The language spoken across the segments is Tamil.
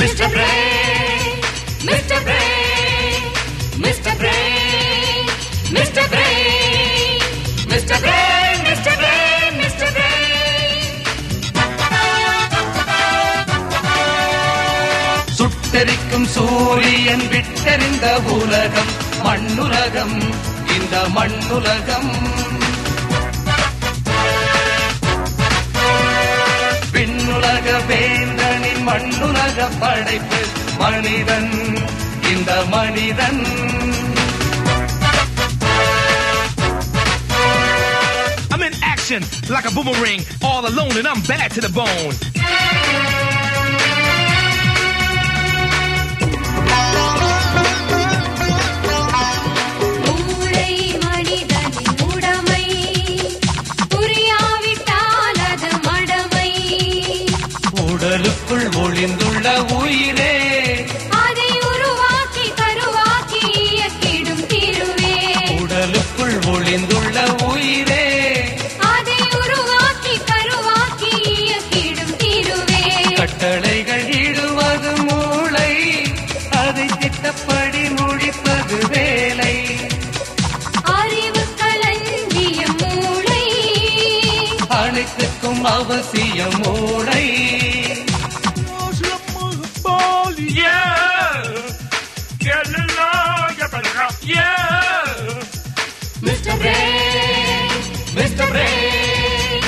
Mr. Brain, Mr. Brain, Mr. Brain, Mr. Brain, Mr. Brain, Mr. Brain, Mr. Brain. சுட்டெரிக்கும் சூரியன் விட்டெறிந்த உலகம் மண்ணுலகம், இந்த மண்ணுலகம். விண்ணுலக வேந்தனின் மண்ணுலக படைப்பு மனிதன், இந்த மனிதன். I'm in action like a boomerang, all alone and I'm bad to the bone. உடலுக்குள் ஒளிந்துள்ள உயிரே, அதை உருவாக்கி கருவாக்கி இயக்கிடும் திருவே. உடலுக்குள் ஒளிந்துள்ள உயிரே, அதை உருவாக்கி கருவாக்கி இயக்கிடும் திருவே. கட்டளைகள் இடுவது மூளை, அதை திட்டப்படி முடிப்பது வேலை. அறிவு களஞ்சிய மூளை, அனைத்துக்கும் அவசியம் மூளை. Mr. Brain, Mr. Brain,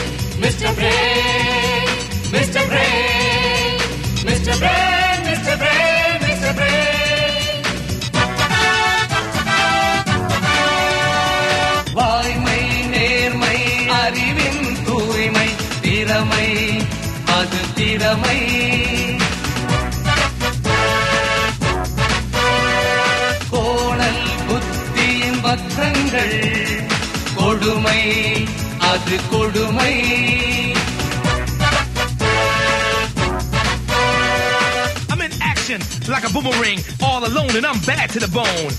Mr. Brain, Mr. Brain, Mr. Brain, Mr. Brain, Mr. Brain. வாய்மை நேர்மை அறிவின் தூய்மை திறமை, அது திறமை. கோணல் புத்தியின் பத்திரங்கள் கொடுமை, அது கொடுமை. I'm in action like a boomerang, all alone and I'm bad to the bone.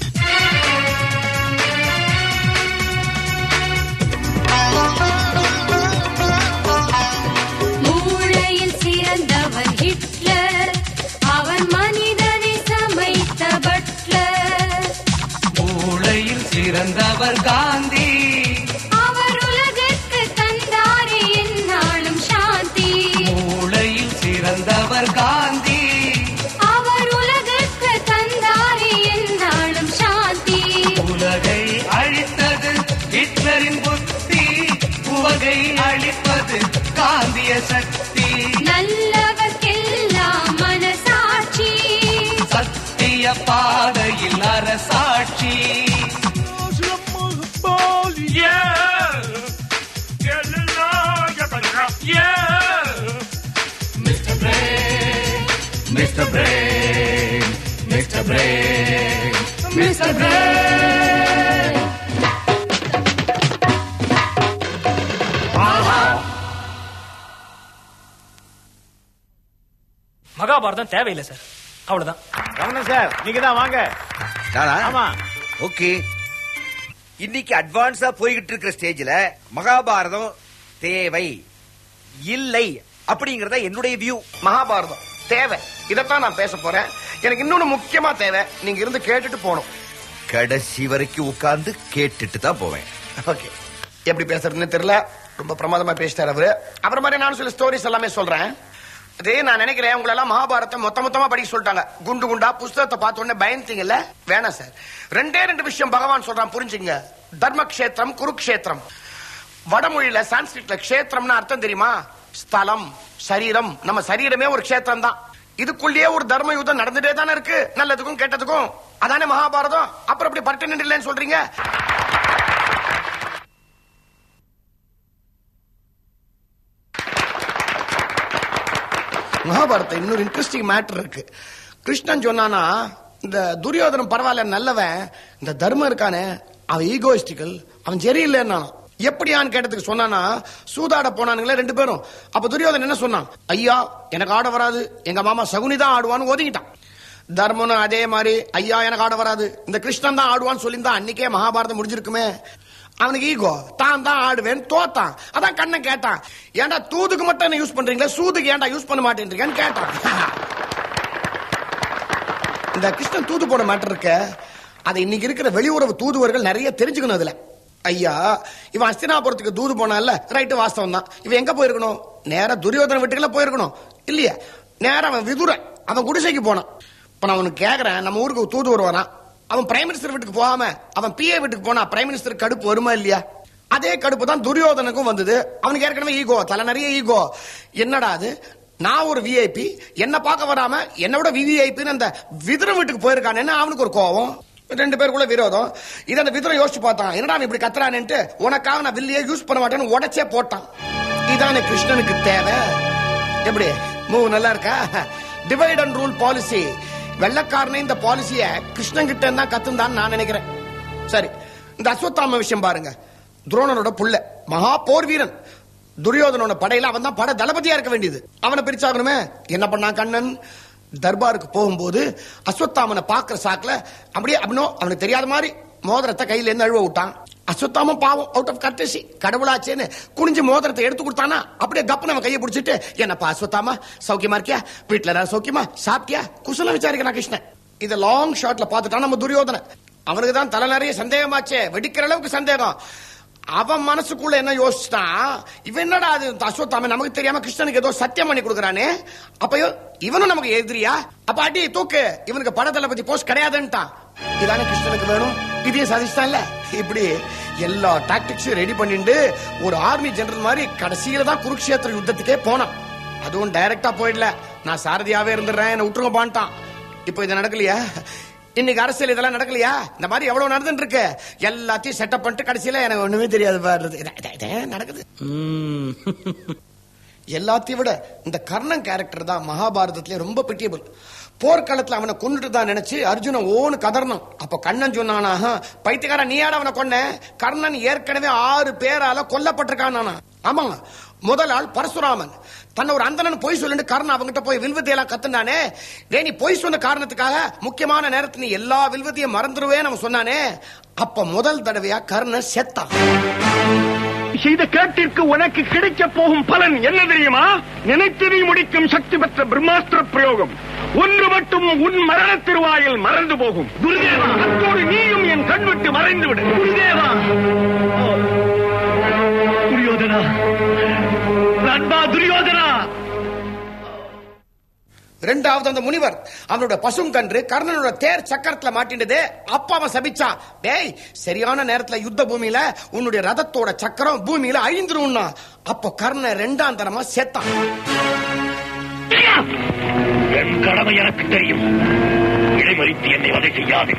மூளையில் சிறந்தவன் ஹிட்லர், அவன் மனிதனை சமைத்த பட்லர். மூளையில் சிறந்தவர் காந்தி, அவர் உலகிற்கு தந்தாரே எந்நாளும் சாந்தி. மூளையில் சிறந்தவர் காந்தி, அவர் உலகிற்கு தந்தாரே எந்நாளும் சாந்தி. உலகை அழித்தது ஹிட்லரின் புத்தி, உலகை அழிப்பது காந்திய சக்தி. நல்லவர்க்கெல்லாம் மனசாட்சி, சத்திய பாதையில் அரசாட்சி. Mr. Brain, Mr. Brain, Mr. Brain, Mr. Brain. Mahabharatam தேவையில்லை சார், அவ்வளவுதான். கவனம் சார், நீங்க தான் வாங்க. ஆமா, ஓகே. இன்னைக்கு அட்வான்ஸா போய்கிட்டு இருக்கிற ஸ்டேஜ்ல மகாபாரதம் தேவை இல்லை அப்படிங்கறத என்னுடைய வியூ. மகாபாரதம் தேவை, இதத்தான் நான் பேச போறேன். எனக்கு இன்னொன்னு முக்கியமா தேவை, நீங்க இருந்து கேட்டுட்டு போகணும். கடைசி வரைக்கும் உட்கார்ந்து கேட்டுட்டு தான் போவேன். ஓகே, எப்படி பேசுறதுன்னு தெரியல, ரொம்ப பிரமாதமா பேசிட்டார் அவரு. அவர் மாதிரி நானும் சில ஸ்டோரிஸ் எல்லாமே சொல்றேன். அதே நான் நினைக்கிறேன், உங்களை எல்லாம் மகாபாரதம் மொத்தமா படிக்க சொல்லிட்டாங்க. குண்டு குண்டா புஸ்தகத்தை பார்த்த உடனே பயந்தீங்கல்ல? வேணாம் சார், ரெண்டு விஷயம் பகவான் சொல்றான், புரிஞ்சுங்க. தர்மக்ஷேத்திரம், குருக்ஷேத்திரம். வடமொழியில சான்ஸ்கிரிட்ல க்ஷேத்திரம்னு அர்த்தம் தெரியுமா? ஸ்தலம், சரீரம். நம்ம சரீரமே ஒரு க்ஷேத்திரம் தான். இதுக்குள்ளேயே ஒரு தர்ம யுத்தம் நடந்துட்டே தானே இருக்கு, நல்லதுக்கும் கெட்டதுக்கும். அதானே மகாபாரதம். அப்புறம் அப்படி பட்டு நின்று சொல்றீங்க? மகாபாரதம் இன்னொரு இன்ட்ரெஸ்டிங் மேட்டர் இருக்கு. கிருஷ்ணன் சொன்னானா, இந்த துரியோதனம் பரவாயில்ல நல்லவன், இந்த தர்மம் இருக்கானே அவன் ஈகோயிஸ்டிக்கல், அவன் சரியில்லைன்னா. எப்படியான்னு கேட்டதுக்கு சொன்னானா, சூதாட போனானுங்களே ரெண்டு பேரும். அப்ப துரியோதனன் என்ன சொன்னான்? ஐயா எனக்கு ஆட வராது, எங்க மாமா சகுனி தான் ஆடுவான்னு ஒதுங்கிட்டான். தர்மனும் அதே மாதிரி, ஐயா எனக்கு ஆட வராது, இந்த கிருஷ்ணன் தான் ஆடுவான்னு சொல்லியிருந்தான், அன்னைக்கே மகாபாரதம் முடிஞ்சிருக்குமே. அவனுக்கு ஈகோ, தான் ஆடுவேன், தோத்தான். அதான் கண்ணன் கேட்டான், ஏன்டா தூதுக்கு மட்டும் என்ன யூஸ் பண்றீங்களா, சூதுக்கு ஏன்டா யூஸ் பண்ண மாட்டேன்றீங்கன்னு கேட்டான். இந்த கிருஷ்ணன் தூது போன மேட்டர் இருக்க, அதை இன்னைக்கு இருக்கிற வெளியுறவு தூதுவர்கள் நிறைய தெரிஞ்சுக்கணும். அதுல ஐயா, இவன் அஸ்தினாபுரத்துக்கு தூது போனான்ல, ரைட்டு, வாஸ்தவம் தான். இவன் எங்க போயிருக்கணும்? நேரா துரியோதன வீட்டுக்குள்ள போயிருக்கணும் இல்லையா? நேரா அவன் விதுர அவன் குடிசைக்கு போனான். இப்ப நான் அவனுக்கு கேக்குறேன், நம்ம ஊருக்கு தூது வருவான், அவன் பிரைம் மினிஸ்டர் வீட்டுக்கு போகாம அவன் பிஏ வீட்டுக்கு போனா பிரைம் மினிஸ்டர் கடுப்பு வருமா இல்லையா? அதே கடுப்பு தான் துரியோதனுக்கும் வந்தது. அவனுக்கு ஏற்கனவே ஈகோ, தலை நிறைய ஈகோ. என்னடா அது, நான் ஒரு விஐபி, என்ன பார்க்க வராம என்னோட விவிஐபின்னு அந்த விதுர வீட்டுக்கு போயிருக்கானேன்னு அவனுக்கு ஒரு கோவம். 2 பேருக்குள்ள விரோதம். இதை அந்த விதுர யோசிச்சு பார்த்தான், என்னடா இப்படி கத்துறானேன்ட்டு உனக்காக நான் வில்லையே யூஸ் பண்ண மாட்டேன்னு உடைச்சே போட்டான். இதான கிருஷ்ணனுக்கு தேவை. எப்படி மூவ் நல்லா இருக்கா? Divide and rule policy. வெள்ளக்காரனே இந்த பாலிசிய கிருஷ்ணன் கிட்ட தான் கத்துந்தான் நான் நினைக்கிறேன். சரி, இந்த அஸ்வத்தாம விஷயம் பாருங்க. துரோணனோட புள்ள, மகா போர் வீரன். துரியோதனோட படையில அவன் தான் பட தளபதியா இருக்க வேண்டியது. அவனை பிரிச்சாகணுமே. என்ன பண்ணா கண்ணன்? தர்பாருக்கு போகும்போது அஸ்வத்தாமனை பாக்குற சாக்குல அப்படியே அவனுக்கு தெரியாத மாதிரி மோதிரத்தை கையில இருந்து அழுவ விட்டான். அஸ்வத்தாமன் பாவம், அவுட் ஆஃப் கர்டசி, கடவுளாச்சேன்னு குனிஞ்சு மோதிரத்தை எடுத்து கொடுத்தானா, அப்படியே கப்புன்னு அவன் கையை பிடிச்சிட்டு, என்னப்பா அஸ்வத்தாமா, சௌக்கியமா இருக்கியா? வீட்டுல சௌக்கியமா, சாப்பிட்டியா, குசலம் விசாரிக்கிறான் கிருஷ்ணன். இத லாங் ஷாட்ல பாத்துட்டான் நம்ம துரியோதன. அவனுக்கு தான் தலை நிறைய சந்தேகமாச்சே, வெடிக்கிற அளவுக்கு சந்தேகம். அவன் மனசுக்குள்ள என்ன யோசிச்சான், இவன் என்னடா அது அஸ்வத்தாமன் நமக்கு தெரியாம கிருஷ்ணனுக்கு ஏதோ சத்தியம் பண்ணி கொடுக்கறானே, அப்ப இவனும் நமக்கு எதிரியா? அப்ப அடி தூக்கு, இவனுக்கு பட தளபதி போஸ்ட் கிடையாதுன்ட்டான். இதான கிருஷ்ணனுக்கு வேணும், இதையும் சாதிச்சிட்டான் இல்ல. இப்படி எல்லா டாக்டிக்ஸும் ரெடி பண்ணிட்டு ஒரு ஆர்மி ஜெனரல் மாதிரி கடைசியில தான் குருக்ஷேத்திர யுத்தத்துக்கே போனான். அதுவும் டைரக்டா போயிடல, நான் சாரதியாவே இருந்துடுறேன், என்ன விட்டுருங்க பான்ட்டான். இப்போ இது நடக்கலையா? இன்னைக்கு அரசியல் இதெல்லாம் நடக்கலையா? இந்த மாதிரி எவ்வளவு நடந்துட்டு இருக்கு. எல்லாத்தையும் செட்டப் பண்ணிட்டு கடைசியில எனக்கு ஒண்ணுமே தெரியாது நடக்குது. எல்லாத்தையும் விட இந்த கர்ணன் கேரக்டர் தான் மகாபாரதத்திலே ரொம்ப பிட்டியபிள். போர்க்களத்துல அவனை கொண்டுட்டு தான் நினைச்சு அர்ஜுன ஓன்னு கதறணும். அப்ப கண்ணன் சொன்னானா, பைத்தியக்கார நீயாட அவனை கொன்ன? கர்ணன் ஏற்கனவே 6 பேரால கொல்லப்பட்டிருக்கான். ஆமாங்க, முதல் ஆள் பரசுராமன். தன்னை ஒரு அந்தனன் பொய் சொல்லிட்டு கர்ணன் அவங்கிட்ட போய் வில்வத்தையெல்லாம் கத்துனானே. நீ பொய் சொன்ன காரணத்துக்காக முக்கியமான நேரத்துல நீ எல்லா வில்வத்தையும் மறந்துடுவேன்னு அவன் சொன்னானே. அப்ப முதல் தடவையா கர்ணன் செத்தான். செய்த கேட்டிற்கு உனக்கு கிடைக்க போகும் பலன் என்ன தெரியுமா? நினைத்ததை முடிக்கும் சக்தி பெற்ற பிரம்மாஸ்திர பிரயோகம். ஒன்று மட்டும் உன் மரண திருவாயில் மறந்து போகும். குருதேவா, அத்தோடு நீயும் என் கண் விட்டு மறைந்து விடு. குருதேவா. துரியோதனா, நண்பா துரியோதனா. இரண்டாவது அந்த முனிவர் அவனோட பசுங்கன்று கர்ணனோட தேர் சக்கரத்துல மாட்டினதே. அப்ப அவன் சபிச்சான், டேய் சரியான நேரத்துல யுத்த பூமியில உன்னுடைய ரதத்தோட சக்கரம் பூமியில அழிந்துரும்னா. அப்ப கர்ணன் 2ஆம் தரமா செத்தான். என் கடமை எனக்கு தெரியும். இடைமறித்து என்னை வதை செய்யாது.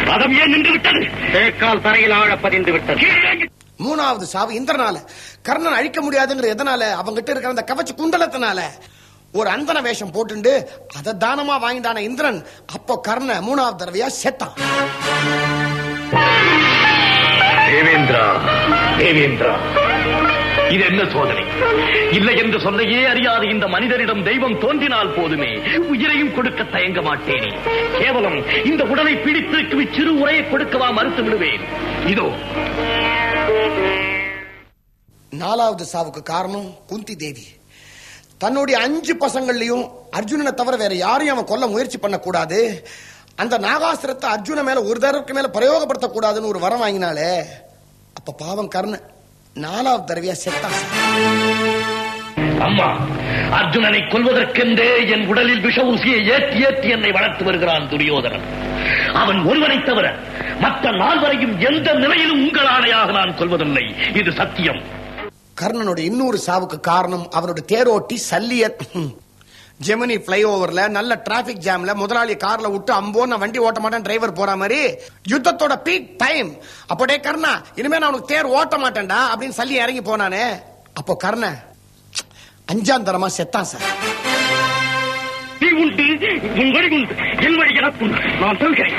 ரதம் ஏன் நின்று விட்டது? தேக்கால் தரையில் ஆழ பதிந்து விட்டது. 3வது சாவு இந்திரனால. கர்ணன் அழிக்க முடியாதுங்கிற எதனால? அவங்கிட்ட இருக்கிற அந்த கவச்ச குண்டலத்தினால. ஒரு அந்தன வேஷம் போட்டு அதை தானமா வாங்கிட்டான இந்திரன். அப்போ கர்ண 3வது தடவையா செத்தான். தேவேந்திரா, தேவேந்திரா, இது என்ன சோதனை? இல்லை என்று சொல்லையே அறியாது இந்த மனிதரிடம் தெய்வம் தோன்றினால் போதுமே, உயிரையும் கொடுக்க தயங்க மாட்டேனே. கேவலம் இந்த உடலை பிடித்து சிறு உரையை கொடுக்கவா மறுத்து விடுவேன். இதோ 4வது சாவுக்கு காரணம் குந்தி தேவி. தன்னுடைய 5 பசங்கள்லயும் அர்ஜுனனை தவிர வேற யாரையும் அவன் கொல்ல முயற்சி பண்ணக்கூடாது. அந்த நாகாஸ்திரத்தை அர்ஜுன மேல ஒரு தடவைக்கு மேல பிரயோகப்படுத்த கூடாதுன்னு ஒரு வரம் வாங்கினாலே. அப்ப பாவம் கர்ணன் 4வது தடவையா செத்தான். அம்மா, அர்ஜுனனை கொல்வதற்கென்றே என் உடலில் விஷ ஊசியை ஏற்றி ஏற்றி என்னை வளர்த்து வருகிறான் துரியோதனன். அவன் ஒருவனை தவிர மற்ற 4வரையும் எந்த நிலையிலும் உங்கள் ஆணையாக நான் கொல்வதில்லை. இது சத்தியம். கர்ணனோட இன்னொரு சாவுக்கு காரணம் அவனுடைய தேரோட்டி சல்லியன். ஜெமினி பிளைஓவர்ல நல்ல டிராபிக் ஜாம்ல முதலாளி கார்ல விட்டு அம்போன்னு வண்டி ஓட்ட மாட்டேன் டிரைவர் போற மாதிரி யுத்தத்தோட பீக் டைம். அப்படே கர்ணா, இனிமே நான் உனக்கு தேர் ஓட்ட மாட்டேன்டா அப்படின்னு சொல்லி இறங்கி போனானே. அப்போ கர்ண 5ஆம் தரமா செத்தான் சார். நீ உண்டு, உன் வழி உண்டு, என் வழி எனக்கு நான் சொல்கிறேன்.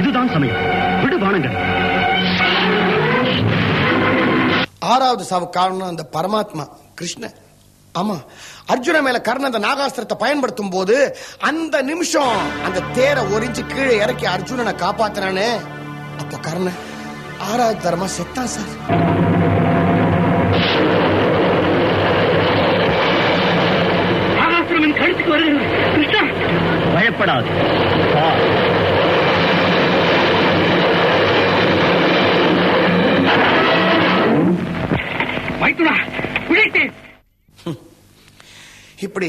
இதுதான் சமயம். விடு பானங்கள். 6வது சாவு காரணம் அந்த பரமாத்மா கிருஷ்ண. ஆமா, அர்ஜுன மேல கர்ணன் அந்த நாகாஸ்திரத்தை பயன்படுத்தும் போது அந்த நிமிஷம் அந்த தேரை ஒரிஞ்சு கீழே இறக்கி அர்ஜுனனை காப்பாத்தினானே, அப்ப கர்ணன் 6வது தரமா செத்தான் சார். நாகாஸ்திரம் கழுத்துக்கு வருகிறது. கிருஷ்ணா, பயப்படாது. இப்படி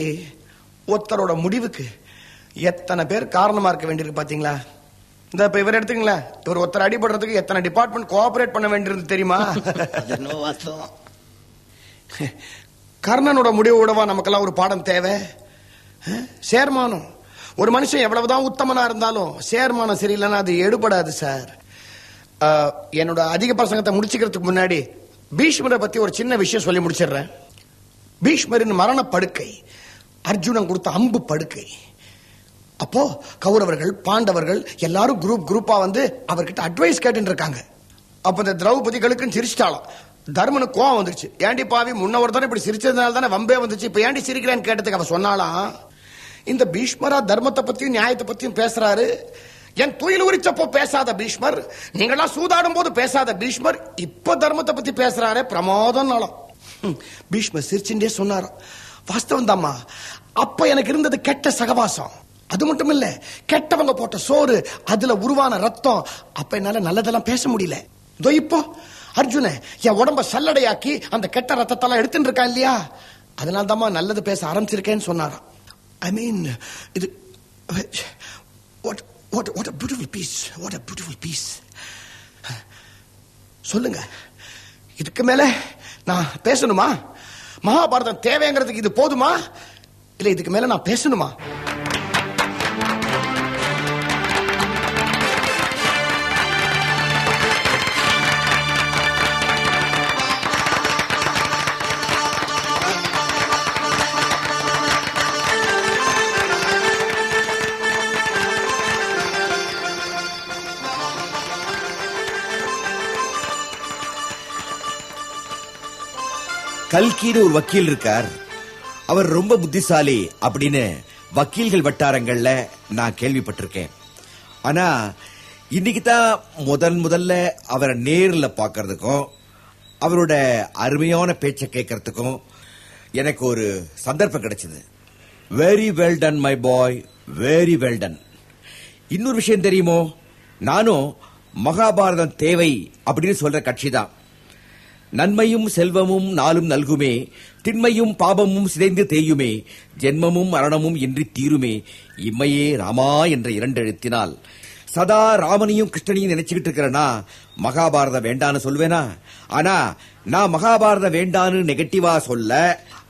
ஒருத்தரோட முடிவுக்கு எத்தனை பேர் காரணமா இருக்க வேண்டியிருக்கு பாத்தீங்களா? இந்த இப்ப இவர் எடுத்துங்களா, இவர் ஒருத்தர் அடிபடுறதுக்கு எத்தனை டிபார்ட்மெண்ட் கோஆபரேட் பண்ண வேண்டியிருக்கு தெரியுமா? கர்ணனோட முடிவு விடவா நமக்கெல்லாம் ஒரு பாடம் தேவை? சேர்மானம். ஒரு மனுஷன் எவ்வளவுதான் உத்தமனா இருந்தாலும் சேர்மானம் சரியில்லைன்னா அது எடுபடாது சார். என்னோட அதிக பிரசங்கத்தை முடிச்சுக்கிறதுக்கு முன்னாடி பீஷ்மரை பத்தி ஒரு சின்ன விஷயம் சொல்லி முடிச்சிடுறேன். பீஷ்மரின் மரண படுக்கை அர்ஜுனன் கொடுத்த அம்பு படுக்கை. அப்போ கௌரவர்கள் பாண்டவர்கள் எல்லாரும் குரூப்பா வந்து அவர்கிட்ட அட்வைஸ் கேட்டு இருக்காங்க. அப்ப இந்த திரௌபதிகளுக்கு சிரிச்சிட்டாலும் தர்மனுக்கு கோவம் வந்துருச்சு. ஏண்டி பாவி, முன்ன ஒரு தடவை இப்படி சிரிச்சதுனால தானே வம்பே வந்துச்சு, இப்ப ஏண்டி சிரிக்கிறேன்னு கேட்டதுக்கு அவ சொன்னாலாம், இந்த பீஷ்மரா தர்மத்தை பத்தியும் நியாயத்தை பத்தியும் பேசுறாரு. என் துயில் உரிச்சப்போ பேசாத பீஷ்மர், நீங்களாம் சூதாடும் போது பேசாத பீஷ்மர், இப்ப தர்மத்தை பத்தி பேசுறாரே, பிரமாதம் நாளம். பீஷ்மர் சிரிச்சுட்டே சொன்னார், வாஸ்தவம் தாம்மா, அப்ப எனக்கு இருந்தது கெட்ட சகவாசம். அது மட்டும் இல்ல, கெட்டவங்க போட்ட சோறு, அதுல உருவான ரத்தம். அப்ப என்னால நல்லதெல்லாம் பேச முடியல. இதோ இப்போ அர்ஜுன என் உடம்ப சல்லடையாக்கி அந்த கெட்ட ரத்தத்தெல்லாம் எடுத்துட்டு இருக்கான் இல்லையா, அதனால தாம்மா நல்லது பேச ஆரம்பிச்சிருக்கேன்னு சொன்னாராம். ஐ மீன், இது what a beautiful piece, what a beautiful piece. சொல்லுங்க, இதுக்கு மேல நான் பேசணுமா? மகாபாரதம் தேவைங்கிறதுக்கு இது போதுமா, இல்ல இதுக்கு மேல நான் பேசணுமா? கல்கின்னு ஒரு வக்கீல் இருக்கார், அவர் ரொம்ப புத்திசாலி அப்படின்னு வக்கீல்கள் வட்டாரங்கள்ல நான் கேள்விப்பட்டிருக்கேன். ஆனா இன்னைக்கு தான் முதல்ல அவரை நேர்ல பாக்கிறதுக்கும் அவரோட அருமையான பேச்சை கேட்கறதுக்கும் எனக்கு ஒரு சந்தர்ப்பம் கிடைச்சது. Very well done my boy, very well done. இன்னொரு விஷயம் தெரியுமோ, நானும் மகாபாரதம் தேவை அப்படின்னு சொல்ற கட்சி தான். நன்மையும் செல்வமும் நாளும் நல்குமே, திண்மையும் பாபமும் சிதைந்து தேயுமே, ஜென்மமும் மரணமும் இன்றி தீருமே, இம்மையே ராமா என்ற 2 எழுத்தினால் சதா ராமனையும் கிருஷ்ணனையும் நினைச்சுக்கிட்டு இருக்கிறனா மகாபாரதம் வேண்டான்னு சொல்வேனா? ஆனா நான் மகாபாரதம் வேண்டான்னு நெகட்டிவா சொல்ல,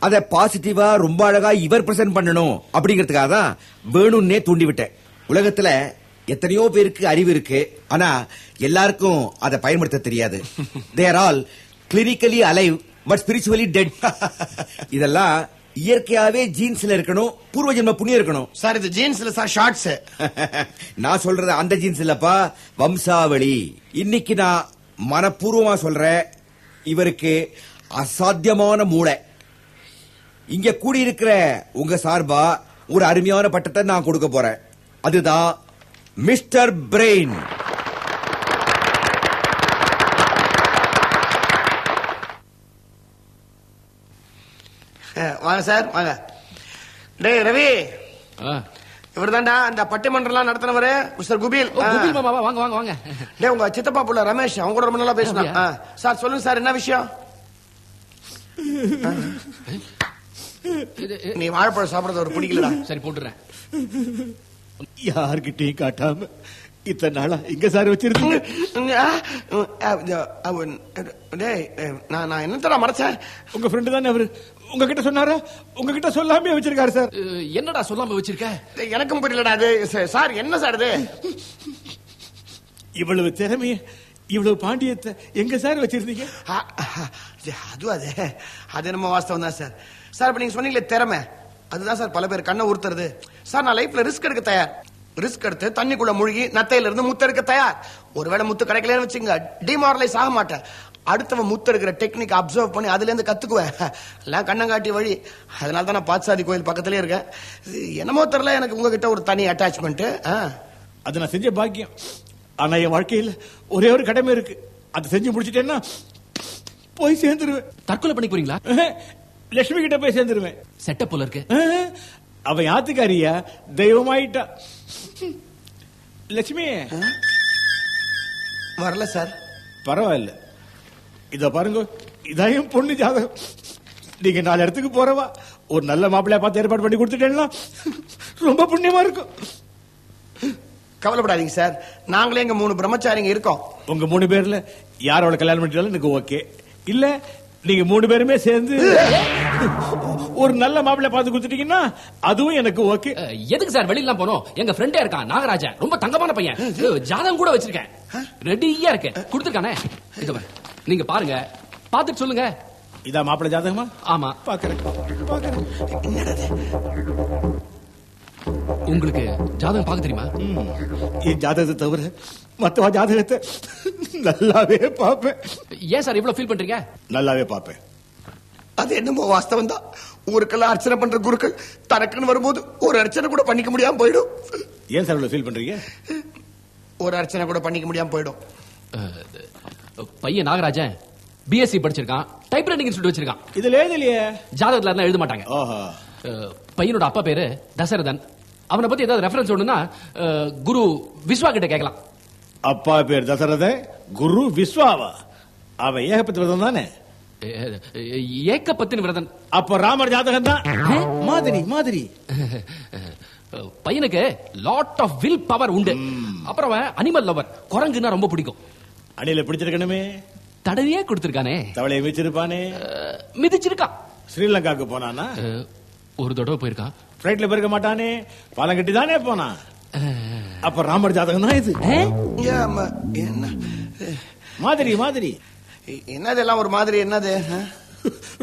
அதை பாசிட்டிவா ரொம்ப அழகா இவர் பிரசன்ட் பண்ணணும் அப்படிங்கறதுக்காக தான் வேணும்னே தூண்டிவிட்டேன். உலகத்துல எத்தனையோ பேருக்கு அறிவு இருக்கு, ஆனா எல்லாருக்கும் அதை பயன்படுத்த தெரியாது. they are all clinically alive but spiritually dead. இதெல்லாம் இயற்கையாவே ஜீன்ஸ்ல இருக்கணும், பூர்வ ஜென்ம புண்ணியம் இருக்கணும். சார் இது ஜீன்ஸ்ல சார், ஷார்ட்ஸ். நான் சொல்றது அந்த ஜீன்ஸ் இல்லப்பா, வம்சாவளி. இன்னைக்கு நான் மனப்பூர்வமா சொல்றேன், இவருக்கு அசாத்தியமான மூளை. இங்க கூடியிருக்கிற உங்க சார்பா ஒரு அருமையான பட்டத்தை நான் கொடுக்க போறேன். அதுதான் மிஸ்டர் பிரெயின். வாங்க சார், வாங்க. டேய் ரவி, இவர் தான்டா அந்த பட்டிமன்றம் நடத்தினவரு, மிஸ்டர் குபீல். வாங்க வாங்க வாங்க. டேய் உங்க சித்தப்பா புள்ள ரமேஷ், அவங்க கூட ரொம்ப நல்லா பேசினா. சார் சொல்லுங்க சார், என்ன விஷயம்? நீ வாழைப்பழம் சாப்பிடறது ஒரு பிடிக்கலடா. சரி போட்டுறேன். யார்கிட்டயும் காட்டாம இத்தனை நாளா இங்க சார் வச்சிருக்கீங்க. நான் என்ன மறைச்சேன்? உங்க ஃப்ரெண்டு தானே அவரு, உங்ககிட்ட சொன்னாரா? உங்ககிட்ட சொல்லாம வச்சிருக்காரு சார். என்னடா சொல்லாம வச்சிருக்க? எனக்கும் புரியலடா அது. சார் என்ன சார் இது? இவ்வளவு திறமைய, இவ்வளவு பாண்டியத்தை எங்க சார் வச்சிருந்தீங்க? அது நம்ம வாஸ்தவம் தான் சார். சார் இப்ப நீங்க சொன்னீங்களே திறமை, அதுதான் சார் பல பேர் கண்ணை உறுத்துறது. சார் நான் லைஃப்ல ரிஸ்க் எடுக்க தயார். ரிஸ்க் எடுத்து தண்ணிக்குள்ள மூழ்கி நத்தையில இருந்து முத்து எடுக்க தயார். ஒருவேளை முத்து கிடைக்கலன்னு வச்சுங்க, டிமாரலைஸ் ஆக மாட்டேன். அடுத்தவன் முத்தெடுக்கிற டெக்னிக் அப்சர்வ் பண்ணி அதுல இருந்து கத்துக்குவேன். எல்லாம் கண்ணங்காட்டி வழி. அதனால தான் நான் பாத்சாதி கோயில் பக்கத்திலே இருக்கேன். என்னமோ தெரியல, எனக்கு உங்ககிட்ட ஒரு தனி அட்டாச்மெண்ட். அது நான் செஞ்ச பாக்கியம். ஆனா என் வாழ்க்கையில் ஒரே ஒரு கடமை இருக்கு. அதை செஞ்சு முடிச்சிட்டேன்னா போய் சேர்ந்துருவேன். தற்கொலை பண்ணி போறீங்களா? லட்சுமி கிட்ட போய் சேர்ந்துருவேன். செட்டப் போல இருக்கு. அவன் யாத்துக்காரியா தெய்வமாயிட்டா. லட்சுமி வரல சார். பரவாயில்ல, இத பாருங்க, இதையும் பொண்ணு ஜாதகம். நீங்க 4 இடத்துக்கு போறவா ஒரு நல்ல மாப்பிள்ளைய பார்த்து ஏற்பாடு பண்ணி கொடுத்துட்டேன்னா ரொம்ப புண்ணியமா இருக்கும். கவலைப்படாதீங்க சார், நாங்களே எங்க 3 பிரம்மச்சாரிங்க இருக்கோம். உங்க 3 பேர்ல யாரோட கல்யாணம் பண்ணிட்டாலும் எனக்கு ஓகே. இல்ல நீங்க 3 பேருமே சேர்ந்து ஒரு நல்ல மாப்பிள்ளை பார்த்து கொடுத்துட்டீங்கன்னா அதுவும் எனக்கு ஓகே. எதுக்கு சார் வெளியில போனோம்? எங்க ஃப்ரெண்டே இருக்கான் நாகராஜன், ரொம்ப தங்கமான பையன். ஜாதகம் கூட வச்சிருக்கேன், ரெடியா இருக்கு, கொடுத்துருக்கானே. நீங்க பாருங்க, பாத்துட்டு சொல்லுங்க. இதா மாப்பிள்ளை ஜாதகமா? ஆமா, பாக்குறேன். உங்களுக்கு ஜாதகம் பார்க்க தெரியுமா? என் ஜாதகத்தை தவிர மத்தவா ஜாதகத்தை நல்லாவே பாப்பேன். ஏன் சார் இவ்வளவு ஃபீல் பண்றீங்க? நல்லாவே பாப்பேன். அது என்னமோ வாஸ்தவம் தான். ஊருக்கெல்லாம் அர்ச்சனை பண்ற குருக்கள் தனக்குன்னு வரும்போது ஒரு அர்ச்சனை கூட பண்ணிக்க முடியாம போயிடும். ஏன் சார் இவ்வளவு ஃபீல் பண்றீங்க? ஒரு அர்ச்சனை கூட பண்ணிக்க முடியாம போயிடும். பையன் நாகராஜன் பிஎஸ்சி படிச்சிருக்கான், டைப்ரைட்டிங் இன்ஸ்டிடியூட் வச்சிருக்கான். இதுல எழுதலையே, ஜாதகத்துல எல்லாம் எழுத மாட்டாங்க. பையனோட அப்பா பேரு தசரதன். அவனை பத்தி ஏதாவது ரெஃபரன்ஸ் ஒண்ணுன்னா குரு விஸ்வா கிட்ட கேட்கலாம். அப்பா பேர் தசரத, குரு விஸ்வாவா? அவன் ஏகபத்தி விரதம் தானே? ஏகபத்தின் விரதன். அப்ப ராமர் ஜாதகம் தான். மாதிரி பையனுக்கு லாட் ஆஃப் வில் பவர் உண்டு. அப்புறம் அவன் அனிமல் லவர், குரங்குன்னா ரொம்ப பிடிக்கும். அணில பிடிச்சிருக்கணுமே, தடவையே கொடுத்திருக்கானே. தவளையை மிச்சிருப்பானே, மிதிச்சிருக்கான். ஸ்ரீலங்காவுக்கு போனானா? ஒரு தடவை போயிருக்கான். பிளைட்ல போயிருக்க மாட்டானே, பாலம் கட்டி தானே போனான். அப்ப ராமர் ஜாதகம் தான் இது. மாதிரி என்னது எல்லாம் ஒரு மாதிரி? என்னது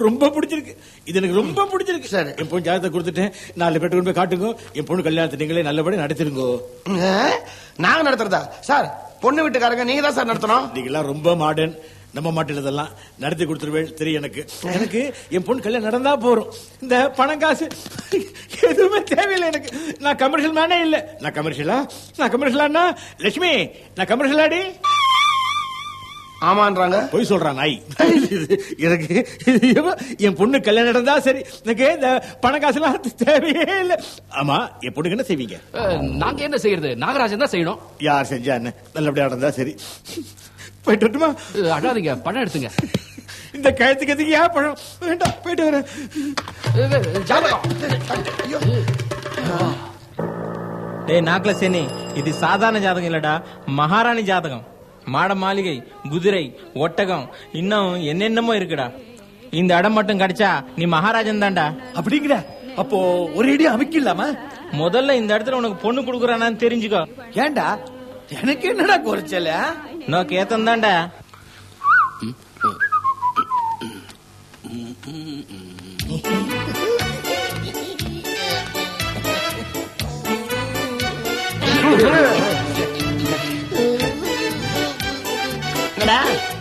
ரொம்ப பிடிச்சிருக்கு, இது எனக்கு ரொம்ப பிடிச்சிருக்கு. சரி, என் பொண்ணு ஜாதகத்தை கொடுத்துட்டேன், 4 பேர் கொண்டு போய் காட்டுங்க. என் பொண்ணு கல்யாணத்தை நீங்களே நல்லபடியா நடத்திருங்க. நாங்க நடத்துறதா சார்? பொண்ணு வீட்டுக்காரங்க நீங்க தான் சார் நடத்தணும். நீங்களாம் ரொம்ப மாடர்ன், நம்ம மாட்டினதெல்லாம் நடத்தி கொடுத்துருவேன் தெரியும். எனக்கு என் பொண்ணு கல்யாணம் நடந்தா போறோம். இந்த பணம் காசு எதுவுமே தேவையில்லை எனக்கு. நான் கமர்ஷியல் மேனே இல்ல. நான் கமர்ஷியலா லட்சுமி, நான் கமர்ஷியலாடி. ஆமான்றாங்க, போய் சொல்றான் நாய். எனக்கு என் பொண்ணு கல்யாணம் நடந்தா சரி, எனக்கு இந்த பணம் காசு எல்லாம் தேவையே இல்ல. ஆமா, என் பொண்ணுக்கு என்ன செய்வீங்க? நாங்க என்ன செய்யறது? நாகராஜன் தான் செய்யணும். யார் செஞ்சா என்ன, நல்லபடியா நடந்தா சரி. போயிட்டு வரட்டுமா? அழாதீங்க, பணம் எடுத்துங்க. இந்த கழுத்துக்கு ஏன் பழம் வேண்டாம், போயிட்டு வரேன். டேய் நாக்ல சேனி, இது சாதாரண ஜாதகம் இல்லடா, மகாராணி ஜாதகம். மாட மாளிகை, குதிரை, ஒட்டகம், இன்னும் என்னென்னமோ இருக்குடா. இந்த இடம் மட்டும் கிடைச்சா நீ மகாராஜன் தான்டா. அப்படிங்கிற அப்போ ஒரே அடி அமைக்கலாமா? முதல்ல இந்த இடத்துல உனக்கு பொண்ணு கொடுக்குறானான்னு தெரிஞ்சுக்கோ. ஏண்டா, எனக்கு என்னடா குறைச்சல? நோக்கு ஏத்தம் தான்டா.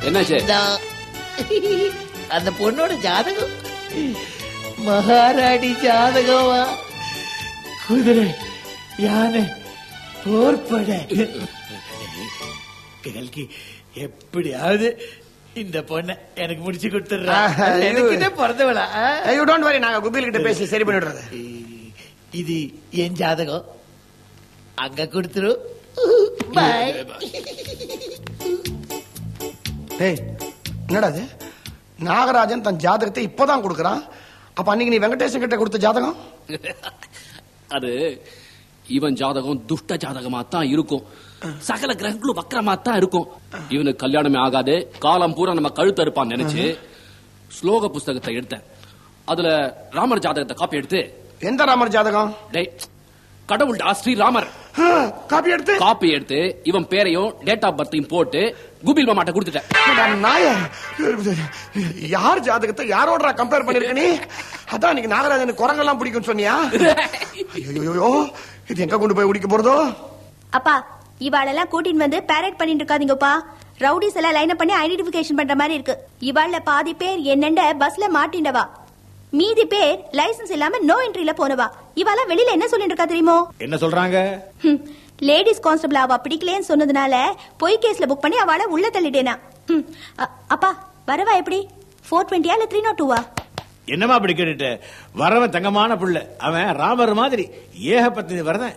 என்னாச்சு? அந்த பொண்ணோட ஜாதகம் மகாராணி ஜாதகமா? குதிரை, யானை, போர்படை. எப்படியாவது இந்த பொண்ணை எனக்கு முடிச்சு கொடுத்துறா. எனக்கு பிறந்தவளா? நாங்க குபில் கிட்ட பேசி சரி பண்ணிடுறது. இது என் ஜாதகம், அங்க கொடுத்துரு. என்னடா அது? நாகராஜன் தன் ஜாதகத்தை இப்பதான் கொடுக்கறான். அப்ப அன்னைக்கு நீ வெங்கடேசன் கிட்ட கொடுத்த ஜாதகம்? அது இவன் ஜாதகம் துஷ்ட ஜாதகமா தான் இருக்கும். சகல கிரகங்களும் வக்கரமா தான் இருக்கும். இவனுக்கு கல்யாணமே ஆகாது, காலம் பூரா நம்ம கழுத்து இருப்பான்னு நினைச்சு ஸ்லோக புஸ்தகத்தை எடுத்தேன். அதுல ராமர் ஜாதகத்தை காப்பி எடுத்து. எந்த ராமர் ஜாதகம்? கடவுள்டா, ஸ்ரீராமர். காப்பி எடுத்து இவன் பேரையும் டேட் ஆஃப் பர்த்தையும் போட்டு குபில் மாமாட்ட கொடுத்துட்டேன். யார் ஜாதகத்தை யாரோட கம்பேர் பண்ணிருக்க நீ? அதான் நீங்க நாகராஜனுக்கு குரங்கெல்லாம் பிடிக்கும் சொன்னியா? இது எங்க கொண்டு போய் குடிக்க போறதோ? அப்பா, இவாளெல்லாம் கூட்டின்னு வந்து பேரட் பண்ணிட்டு இருக்காதீங்கப்பா. ரவுடிஸ் எல்லாம் லைன் பண்ணி ஐடென்டிபிகேஷன் பண்ற மாதிரி இருக்கு. இவாள்ல பாதி பேர் என்னண்ட பஸ்ல மாட்டிண்டவா, மீதி பேர் லைசன்ஸ் இல்லாம நோ என்ட்ரில போனவா. இவாள வெளியில என்ன சொல்லிட்டு இருக்கா தெரியுமோ? என்ன சொல்றாங்க? லேடிஸ் கான்ஸ்டபிள் அவ பிடிக்கலன்னு சொன்னதுனால பொய் கேஸ்ல புக் பண்ணி அவளை உள்ள தள்ளிட்டேனா. அப்பா வரவா எப்படி 420 இல்ல 302? என்னமா அப்படி கேட்டுட்டு? வரவன் தங்கமான புள்ள, அவன் ராமர் மாதிரி ஏகபத்தினி வரதன்.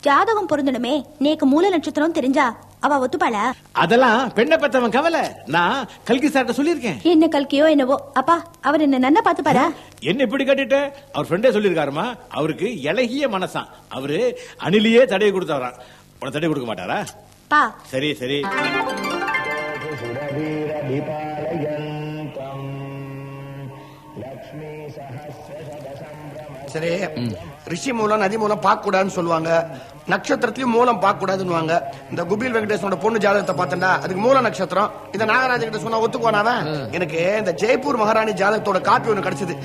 ஜாதகம் பொருந்தணுமே, நேக்கு மூல நட்சத்திரம் தெரிஞ்சா அவ ஒத்துப்பாளா? அதெல்லாம் பெண்ணை பத்தவன் கவலை. நான் கல்கி சார்ட்ட சொல்லிருக்கேன். என்ன கல்கியோ என்னவோ. அப்பா அவர் என்ன நன்னா பாத்து பாரா? என்ன இப்படி கேட்டுட்டு? அவர் ஃப்ரெண்டே சொல்லிருக்காருமா, அவருக்கு இலகிய மனசான். அவரு அணிலேயே தடவை கொடுத்தவரான். உன தடவை கொடுக்க மாட்டாரா? பா சரி சரி. சரி, ரிஷி மூலம் நதி மூலம் பார்க்க கூடாதுன்னு சொல்லுவாங்க, நட்சத்திரத்திலயும் மூலம் பார்க்க கூடாதுன்னு. இந்த குபில் வெங்கடேசனோட பொண்ணு ஜாதகத்தை பார்த்தா அதுக்கு மூல நட்சத்திரம். இந்த நாகராஜ கிட்ட சொன்னா ஒத்துக்குவானாவன்? எனக்கு இந்த ஜெய்ப்பூர் மகாராணி ஜாதகத்தோட காப்பி ஒண்ணு கிடைச்சது.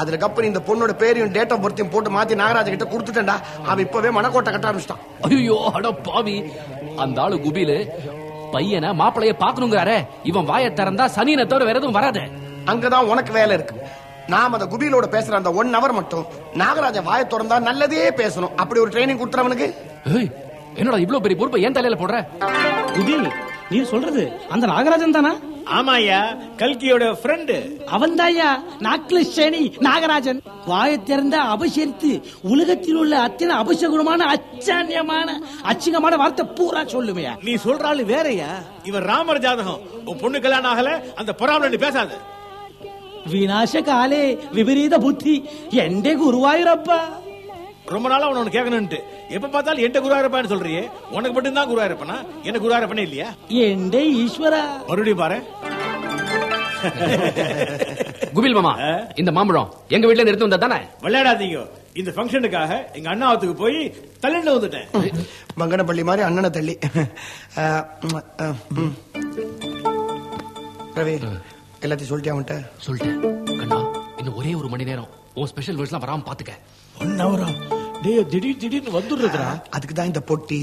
அதுல கப்பல் இந்த பொண்ணோட பேரையும் டேட் ஆஃப் பர்த்தையும் போட்டு மாத்தி நாகராஜ கிட்ட கொடுத்துட்டேன்டா. அவன் இப்பவே மனக்கோட்டை கட்ட ஆரம்பிச்சிட்டான். ஐயோ அட பாவி, அந்த ஆளு குபிலு பையனை மாப்பிளைய பாக்கணுங்கிறாரே, இவன் வாயை திறந்தா சனியனை தவிர வேற எதுவும் வராது. அங்கதான் உனக்கு வேலை இருக்கு. நாம அந்த குபிலோட பேசுற அந்த 1 hour மட்டும் நாகராஜ வாயை திறந்தா நல்லதே பேசணும். அப்படி ஒரு ட்ரைனிங் கொடுத்துறவனுக்கு. என்னடா இவ்வளவு பெரிய பொறுப்பை ஏன் தலையில போடுற? குபில், நீ சொல்றது அந்த நாகராஜன் தானா? ஆமாயா, கல்கியோட ஃப்ரெண்டு. அவன் தாயா நாக்ல சேனி நாகராஜன். வாயை திறந்த அபசரித்து உலகத்தில் உள்ள அத்தனை அபசகுரமான அச்சான்யமான அச்சிங்கமான வார்த்தை பூரா சொல்லுமையா. நீ சொல்றாள் வேறயா. இவன் ராமர் ஜாதகம். உன் பொண்ணு கல்யாணம் ஆகல, அந்த பொறாம நீ பேசாத. விநாச காலே விபரீத புத்தி. எந்த குருவாயூரப்பா. ரொம்ப நாளா உனக்கு கேட்கணும்ட்டு எப்ப பார்த்தாலும் எந்த குருவாயூரப்பான்னு சொல்றியே. உனக்கு மட்டும் தான் குருவாயூரப்பனா? என்ன குருவாயூரப்பனே இல்லையா? எந்த ஈஸ்வரா. மறுபடியும் பாரு. குபில் மாமா, இந்த மாம்பழம் எங்க வீட்டுல நிறுத்தி வந்தா தானே? விளையாடாதீங்க. இந்த ஃபங்க்ஷனுக்காக எங்க அண்ணாவத்துக்கு போய் தள்ளிட்டு வந்துட்டேன். மங்கனப்பள்ளி மாதிரி அண்ணனை தள்ளி. ரவி, எல்லாத்தையும் சொல்லிட்டே அவன்கிட்ட? சொல்லிட்டேன் கண்ணா. இன்னும் ஒரே 1 மணி நேரம் உன் ஸ்பெஷல் வேர்ட்ஸ்லாம் வராம பாத்துக்க. 1 hour திடீர்னு வந்துடுறா. அதுக்குதான் இந்த பொட்டி.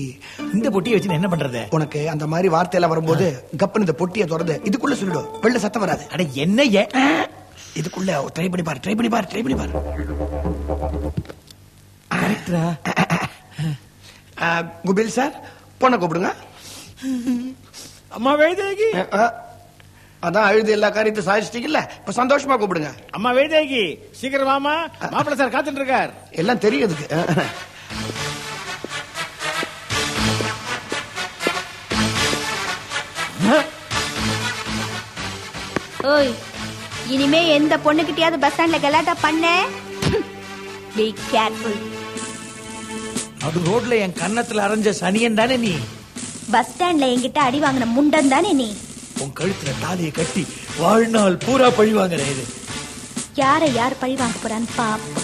இந்த பொட்டியை வச்சு என்ன பண்றது? உனக்கு அந்த மாதிரி வார்த்தையெல்லாம் வரும்போது கப்பன் இந்த பொட்டியை திறந்து இதுக்குள்ள சொல்லிடும். வெளில சத்தம் வராது. அட என்ன இதுக்குள்ள ட்ரை பண்ணி பாரு. குபில் சார், பொண்ணை கூப்பிடுங்க. அம்மா வைதேகி. அதான் அழுது எல்லா காரியத்தையும் சாதிச்சிட்டீங்கல்ல, இப்ப சந்தோஷமா கூப்பிடுங்க. அம்மா வைதேகி, சீக்கிரம் வாமா, மாப்பிள்ள சார் காத்துட்டு இருக்கார். எல்லாம் தெரியுதுக்கு. ஓய், இனிமே எந்த பொண்ணுகிட்டயாவது பஸ் ஸ்டாண்ட்ல கலாட்டா பண்ண, பி கேர்ஃபுல். நடு ரோட்ல என் கன்னத்துல அரைஞ்ச சனியன் தானே நீ? பஸ் ஸ்டாண்ட்ல என்கிட்ட அடி வாங்கின முண்டன் தானே நீ? உன் கழுத்துல தாலியை கட்டி வாழ்நாள் பூரா பழி வாங்குற. இது யாரை யார் பழி வாங்க போறான்னு பாப்போம்.